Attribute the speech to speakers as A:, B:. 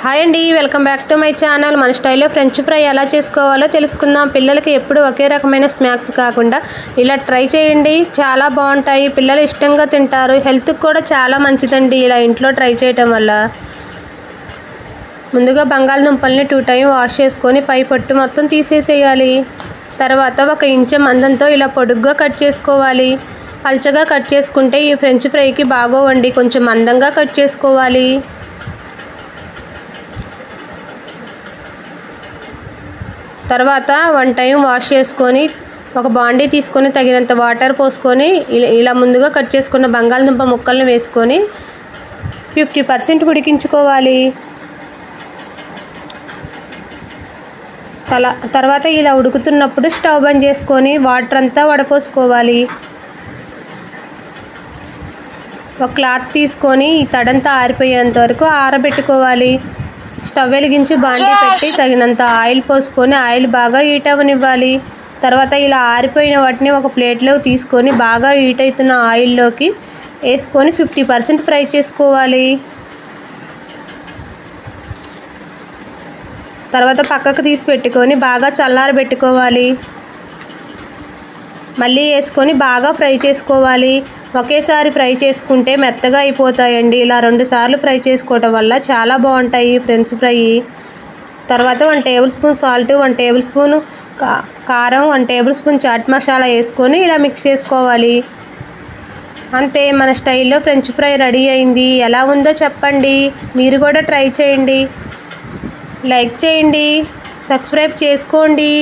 A: Hi అండి, welcome back to my channel. మన స్టైల్లో ఫ్రెంచ్ ఫ్రై ఎలా చేసుకోవాలో తెలుసుకుందాం. పిల్లలకి ఎప్పుడు ఒకే రకమైన స్నాక్స్ కాకుండా ఇలా ట్రై చేయండి, చాలా బాగుంటాయి. పిల్లలు ఇష్టంగా తింటారు, హెల్త్కి కూడా చాలా మంచిదండి ఇలా ఇంట్లో ట్రై చేయటం వల్ల. ముందుగా బంగాళదుంపల్ని 2 టైమ్ వాష్ చేసుకొని పై పొట్టు మొత్తం తీసేసేయాలి. తర్వాత 1 ఇంచు మందంతో ఇలా పొడుగ్గా కట్ చేసుకోవాలి. పల్చగా కట్ చేసుకుంటే ఈ ఫ్రెంచ్ ఫ్రైకి బాగోవండి, కొంచెం మందంగా కట్ చేసుకోవాలి. తర్వాత 1 టైం వాష్ చేసుకొని ఒక బాండీ తీసుకొని తగినంత వాటర్ పోసుకొని ఇలా ముందుగా కట్ చేసుకున్న బంగాళదుంప ముక్కలను వేసుకొని 50% ఉడికించుకోవాలి. తర్వాత ఇలా ఉడుకుతున్నప్పుడు స్టవ్ బంద్ చేసుకొని వాటర్ అంతా వడపోసుకోవాలి. ఒక క్లాత్ తీసుకొని ఈ తడంతా ఆరిపోయేంత వరకు ఆరబెట్టుకోవాలి. స్టవ్ వెలిగించి బాండీ పెట్టి తగినంత ఆయిల్ పోసుకొని ఆయిల్ బాగా హీట్ అవ్వనివ్వాలి. తర్వాత ఇలా ఆరిపోయిన వాటిని ఒక ప్లేట్లోకి తీసుకొని బాగా హీట్ అవుతున్న ఆయిల్లోకి వేసుకొని 50% ఫ్రై చేసుకోవాలి. తర్వాత పక్కకు తీసి పెట్టుకొని బాగా చల్లారబెట్టుకోవాలి. మళ్ళీ వేసుకొని బాగా ఫ్రై చేసుకోవాలి. ఒకేసారి ఫ్రై చేసుకుంటే మెత్తగా అయిపోతాయండి. ఇలా 2 సార్లు ఫ్రై చేసుకోవటం వల్ల చాలా బాగుంటాయి ఫ్రెంచ్ ఫ్రై. తర్వాత 1 table spoon salt, 1 table spoon కారం, 1 టేబుల్ స్పూన్ చాట్ మసాలా వేసుకొని ఇలా మిక్స్ చేసుకోవాలి. అంతే, మన స్టైల్లో ఫ్రెంచ్ ఫ్రై రెడీ అయింది. ఎలా ఉందో చెప్పండి, మీరు కూడా ట్రై చేయండి. లైక్ చేయండి, సబ్స్క్రైబ్ చేసుకోండి.